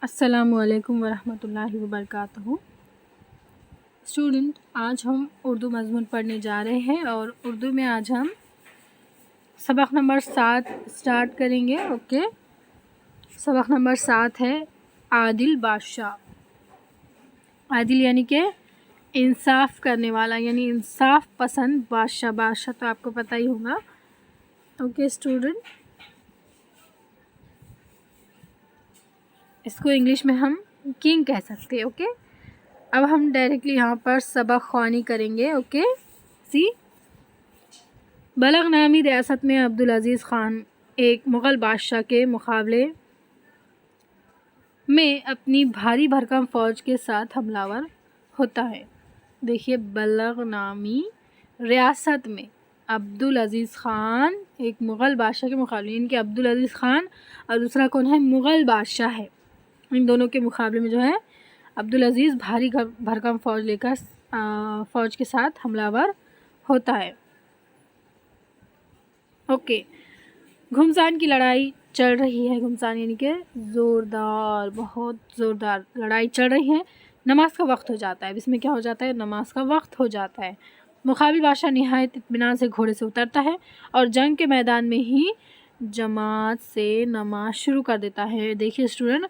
السلام علیکم ورحمۃ اللہ وبرکاتہ۔ اسٹوڈنٹ، آج ہم اردو مضمون پڑھنے جا رہے ہیں اور اردو میں آج ہم سبق نمبر 7 اسٹارٹ کریں گے۔ اوکے، سبق نمبر 7 ہے عادل بادشاہ۔ عادل یعنی کہ انصاف کرنے والا، یعنی انصاف پسند بادشاہ۔ بادشاہ تو آپ کو پتہ ہی ہوگا۔ اوکے اسٹوڈنٹ، اس کو انگلش میں ہم کنگ کہہ سکتے ہیں۔ اوکے، اب ہم ڈائریکٹلی یہاں پر سبق خوانی کریں گے۔ اوکے، بلغ نامی ریاست میں عبدالعزیز خان ایک مغل بادشاہ کے مقابلے میں اپنی بھاری بھرکم فوج کے ساتھ حملہ آور ہوتا ہے۔ دیکھیے، بلغ نامی ریاست میں عبدالعزیز خان ایک مغل بادشاہ کے مقابلے، ان کے عبدالعزیز خان اور دوسرا کون ہے؟ مغل بادشاہ ہے۔ ان دونوں کے مقابلے میں جو ہے عبدالعزیز بھاری بھرکم فوج لے کر فوج کے ساتھ حملہ آور ہوتا ہے۔ اوکے، گھمسان کی لڑائی چل رہی ہے۔ گھمسان یعنی کہ زوردار، بہت زوردار لڑائی چل رہی ہے۔ نماز کا وقت ہو جاتا ہے۔ اب اس میں کیا ہو جاتا ہے؟ نماز کا وقت ہو جاتا ہے۔ مقابل بادشاہ نہایت اطمینان سے گھوڑے سے اترتا ہے اور جنگ کے میدان میں ہی جماعت سے نماز شروع کر دیتا ہے۔ دیکھیے اسٹوڈنٹ،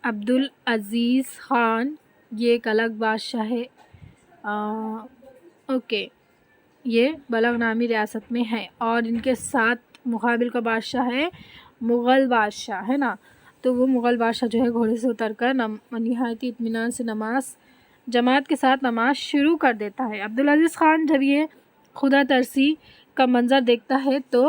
عبدالعزیز خان یہ ایک الگ بادشاہ ہے۔ اوکے، یہ بلغ نامی ریاست میں ہے اور ان کے ساتھ مقابل کا بادشاہ ہے مغل بادشاہ، ہے نا؟ تو وہ مغل بادشاہ جو ہے گھوڑے سے اتر کر نہایت اطمینان سے جماعت کے ساتھ نماز شروع کر دیتا ہے۔ عبدالعزیز خان جب یہ خدا ترسی کا منظر دیکھتا ہے تو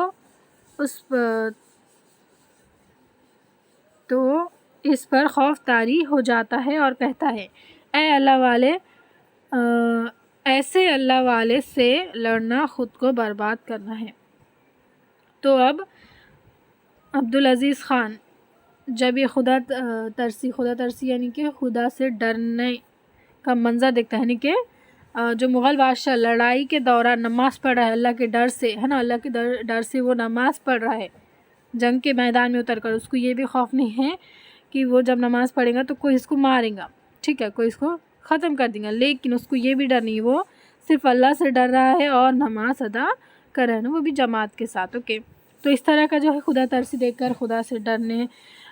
اس پر خوف طاری ہو جاتا ہے اور کہتا ہے، اے اللہ والے، ایسے اللہ والے سے لڑنا خود کو برباد کرنا ہے۔ تو اب عبدالعزیز خان جب یہ خدا ترسی یعنی کہ خدا سے ڈرنے کا منظر دیکھتا ہے، یعنی کہ جو مغل بادشاہ لڑائی کے دوران نماز پڑھ رہا ہے اللہ کے ڈر سے، ہے نا؟ اللہ کے ڈر سے وہ نماز پڑھ رہا ہے جنگ کے میدان میں اتر کر۔ اس کو یہ بھی خوف نہیں ہے کہ وہ جب نماز پڑھے گا تو کوئی اس کو مارے گا، ٹھیک ہے، کوئی اس کو ختم کر دے گا، لیکن اس کو یہ بھی ڈر نہیں، وہ صرف اللہ سے ڈر رہا ہے اور نماز ادا کر رہا ہے نا، وہ بھی جماعت کے ساتھ۔ اوکے، تو اس طرح کا جو ہے خدا ترسی دیکھ کر، خدا سے ڈرنے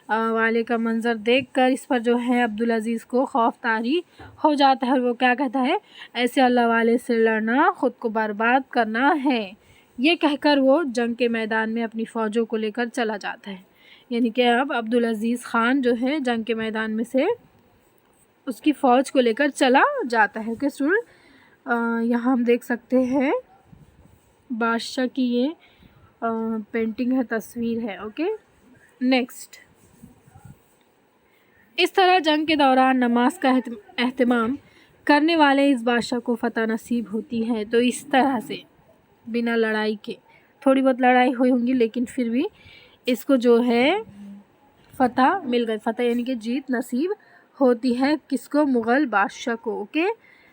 والے کا منظر دیکھ کر اس پر جو ہے عبدالعزیز کو خوف طاری ہو جاتا ہے اور وہ کیا کہتا ہے؟ ایسے اللہ والے سے لڑنا خود کو برباد کرنا ہے۔ یہ کہہ کر وہ جنگ کے میدان میں اپنی فوجوں کو لے کر چلا جاتا ہے۔ یعنی کہ اب عبدالعزیز خان جو ہے جنگ کے میدان میں سے اس کی فوج کو لے کر چلا جاتا ہے۔ کہ اسٹوڈنٹ، یہاں ہم دیکھ سکتے ہیں بادشاہ کی یہ پینٹنگ ہے، تصویر ہے۔ اوکے، نیکسٹ، اس طرح جنگ کے دوران نماز کا اہتمام کرنے والے اس بادشاہ کو فتح نصیب ہوتی ہے۔ تو اس طرح سے بنا لڑائی کے، تھوڑی بہت لڑائی ہوئی ہوں گی لیکن پھر بھی اس کو جو ہے فتح مل گئی۔ فتح یعنی کہ جیت نصیب ہوتی ہے کس کو؟ مغل بادشاہ کو۔ اوکے،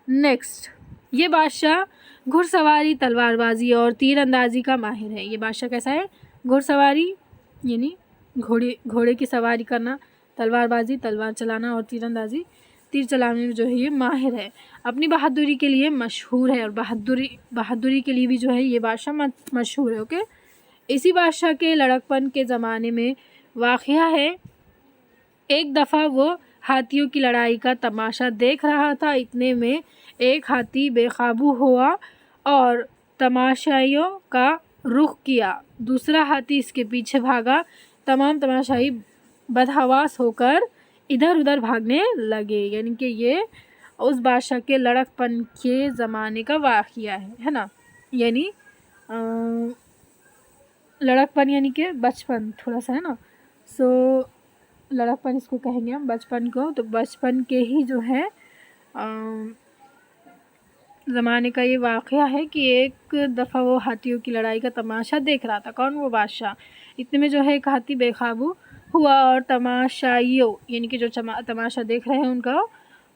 نیکسٹ، یہ بادشاہ گھڑ سواری، تلوار بازی اور تیر اندازی کا ماہر ہے۔ یہ بادشاہ کیسا ہے؟ گھڑ سواری یعنی گھوڑے کی سواری کرنا، تلوار بازی تلوار چلانا، اور تیر اندازی تیر چلانے میں جو ہے یہ ماہر ہے۔ اپنی بہادری کے لیے مشہور ہے اور بہادری کے لیے بھی جو ہے یہ بادشاہ مشہور ہے۔ اوکے، اسی بادشاہ کے لڑکپن کے زمانے میں واقعہ ہے، ایک دفعہ وہ ہاتھیوں کی لڑائی کا تماشا دیکھ رہا تھا، اتنے میں ایک ہاتھی بے قابو ہوا اور تماشائیوں کا رخ کیا، دوسرا ہاتھی اس کے پیچھے بھاگا، تمام تماشائی بدحواس ہو کر ادھر ادھر بھاگنے لگے۔ یعنی کہ یہ اس بادشاہ کے لڑکپن کے زمانے کا واقعہ ہے نا؟ یعنی لڑکپن یعنی کہ بچپن تھوڑا سا ہے نا، لڑکپن اس کو کہیں گے ہم بچپن کو، تو بچپن کے ہی جو ہے زمانے کا یہ واقعہ ہے کہ ایک دفعہ وہ ہاتھیوں کی لڑائی کا تماشا دیکھ رہا تھا۔ کون؟ وہ بادشاہ۔ اتنے میں جو ہے ایک ہاتھی بے قابو ہوا اور تماشائیوں یعنی کہ جو تماشا دیکھ رہے ہیں ان کا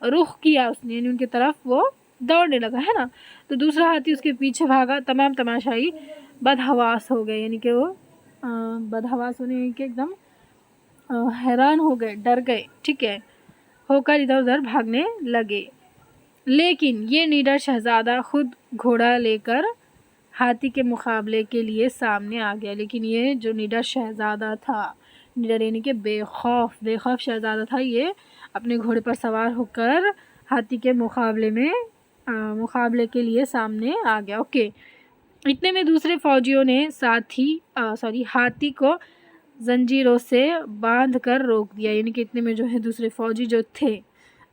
رخ کیا اس نے، یعنی ان کی طرف وہ دوڑنے لگا، ہے نا؟ تو دوسرا ہاتھی اس کے پیچھے بھاگا، تمام تماشائی بدحواس ہو گئے، یعنی کہ وہ بدحواس ہونے کے ایک دم حیران ہو گئے، ڈر گئے، ٹھیک ہے، ہو کر ادھر ادھر بھاگنے لگے۔ لیکن یہ نڈر شہزادہ خود گھوڑا لے کر ہاتھی کے مقابلے کے لیے سامنے آ گیا۔ لیکن یہ جو نڈر شہزادہ تھا، نڈر یعنی کہ بے خوف شہزادہ تھا، یہ اپنے گھوڑے پر سوار ہو کر ہاتھی کے مقابلے کے لیے سامنے آ گیا۔ اوکے، اتنے میں دوسرے فوجیوں نے ہاتھی کو زنجیروں سے باندھ کر روک دیا۔ یعنی کہ اتنے میں جو ہے دوسرے فوجی جو تھے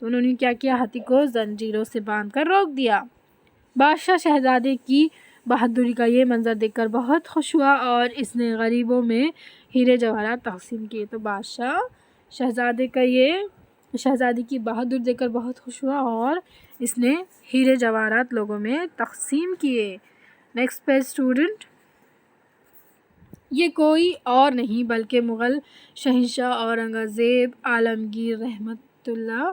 انہوں نے کیا کیا، ہاتھی کو زنجیروں سے باندھ کر روک دیا۔ بادشاہ شہزادے کی بہادری کا یہ منظر دیکھ کر بہت خوش ہوا اور اس نے غریبوں میں ہیرے جواہرات تقسیم کیے۔ تو بادشاہ شہزادی کی بہادری دیکھ کر بہت خوش ہوا اور اس نے ہیرے جواہرات لوگوں میں تقسیم کیے۔ نیکسٹ پیج اسٹوڈنٹ، یہ کوئی اور نہیں بلکہ مغل شہنشاہ اورنگزیب عالمگیر رحمت اللہ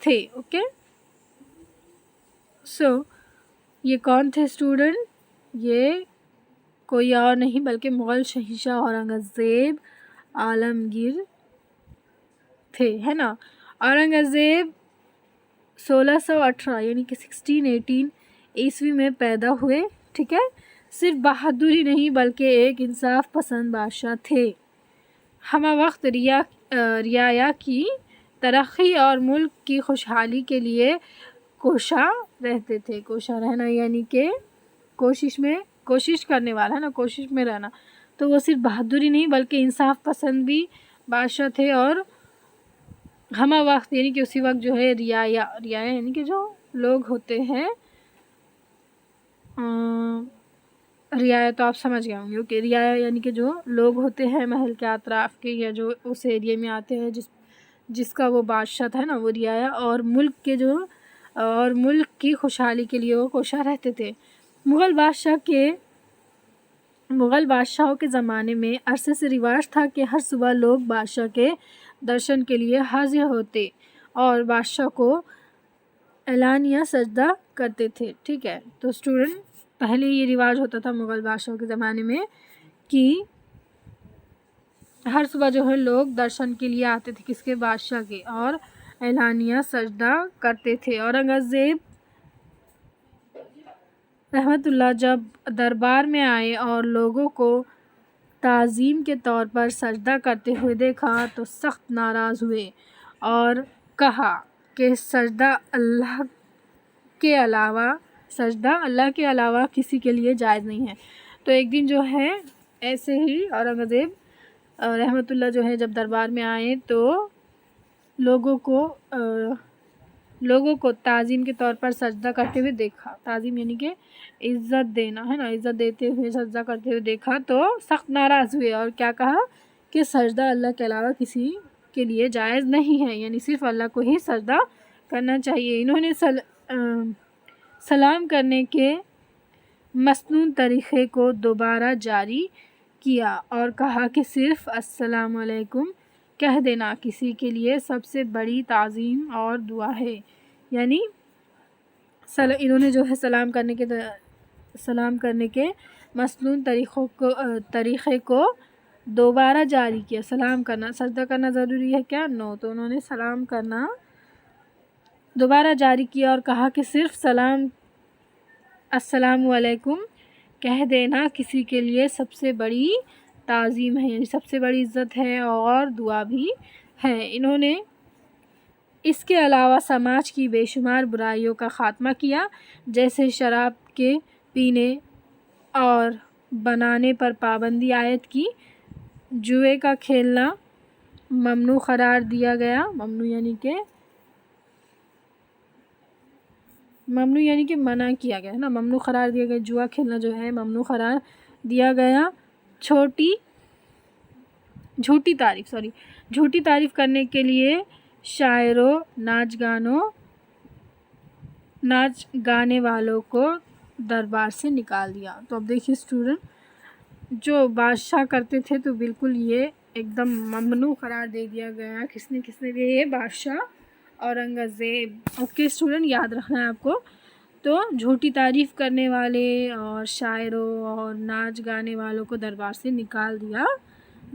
تھے۔ اوکے، یہ کون تھے اسٹوڈنٹ؟ یہ کوئی اور نہیں بلکہ مغل شہنشاہ اورنگزیب عالمگیر تھے، ہے نا۔ اورنگزیب 1618 یعنی کہ 1618 عیسوی میں پیدا ہوئے، ٹھیک ہے۔ صرف بہادر ہی نہیں بلکہ ایک انصاف پسند بادشاہ تھے۔ ہمہ وقت رعایا کی ترقی اور ملک کی خوشحالی کے لیے کوشاں رہتے تھے۔ کوشاں رہنا یعنی کہ کوشش کرنے والا ہے نا، کوشش میں رہنا۔ تو وہ صرف بہادر ہی نہیں بلکہ انصاف پسند بھی بادشاہ تھے۔ اور ہمہ وقت یعنی کہ اسی وقت جو ہے رعایا یعنی کہ جو لوگ ہوتے ہیں، رعایا تو آپ سمجھ گئے ہوں گے کہ رعایا یعنی کہ جو لوگ ہوتے ہیں محل کے اطراف کے یا جو اس ایریے میں آتے ہیں جس کا وہ بادشاہ تھا نا، وہ رعایا، اور ملک کی خوشحالی کے لیے وہ کوشاں رہتے تھے۔ مغل بادشاہوں کے زمانے میں عرصے سے رواج تھا کہ ہر صبح لوگ بادشاہ کے درشن کے لیے حاضر ہوتے اور بادشاہ کو اعلانیہ سجدہ کرتے تھے، ٹھیک ہے۔ تو اسٹوڈنٹ، پہلے یہ رواج ہوتا تھا مغل بادشاہوں کے زمانے میں کہ ہر صبح جو ہے لوگ درشن کے لیے آتے تھے، کس کے؟ بادشاہ کے، اور اعلانیہ سجدہ کرتے تھے۔ اورنگزیب رحمت اللہ جب دربار میں آئے اور لوگوں کو تعظیم کے طور پر سجدہ کرتے ہوئے دیکھا تو سخت ناراض ہوئے اور کہا کہ سجدہ اللہ کے علاوہ کسی کے لیے جائز نہیں ہے۔ تو ایک دن جو ہے ایسے ہی اورنگزیب رحمت اللہ جو ہے جب دربار میں آئے تو لوگوں کو تعظیم کے طور پر سجدہ کرتے ہوئے دیکھا۔ تعظیم یعنی کہ عزت دینا ہے نا، عزت دیتے ہوئے سجدہ کرتے ہوئے دیکھا تو سخت ناراض ہوئے اور کیا کہا کہ سجدہ اللہ کے علاوہ کسی کے لیے جائز نہیں ہے، یعنی صرف اللہ کو ہی سجدہ کرنا چاہیے۔ انہوں نے سلام کرنے کے مسنون طریقے کو دوبارہ جاری کیا اور کہا کہ صرف السلام علیکم کہہ دینا کسی کے لیے سب سے بڑی تعظیم اور دعا ہے۔ یعنی انہوں نے جو ہے سلام کرنے کے مسنون طریقے کو دوبارہ جاری کیا۔ سلام کرنا، سجدہ کرنا ضروری ہے کیا؟ نو۔ تو انہوں نے سلام کرنا دوبارہ جاری کیا اور کہا کہ صرف السلام علیکم کہہ دینا کسی کے لیے سب سے بڑی تعظیم ہے، یعنی سب سے بڑی عزت ہے اور دعا بھی ہے۔ انہوں نے اس کے علاوہ سماج کی بے شمار برائیوں کا خاتمہ کیا، جیسے شراب کے پینے اور بنانے پر پابندی عائد کی، جوئے کا کھیلنا ممنوع قرار دیا گیا، ممنوع یعنی کہ منع کیا گیا ہے نا، ممنوع قرار دیا گیا، جوا کھیلنا جو ہے ممنوع قرار دیا گیا۔ جھوٹی تعریف کرنے کے لیے شاعروں، ناچ گانے والوں کو دربار سے نکال دیا۔ تو اب دیکھیے اسٹوڈنٹ، جو بادشاہ کرتے تھے تو بالکل یہ ایک دم ممنوع قرار دے دیا گیا۔ کس نے دیا؟ یہ بادشاہ اورنگزیب۔ اوکے اسٹوڈنٹ، یاد رکھنا ہے آپ کو۔ تو جھوٹی تعریف کرنے والے اور شاعروں اور ناچ گانے والوں کو دربار سے نکال دیا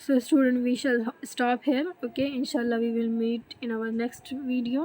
so student, we shall stop here. Okay, inshallah we will meet in our next video.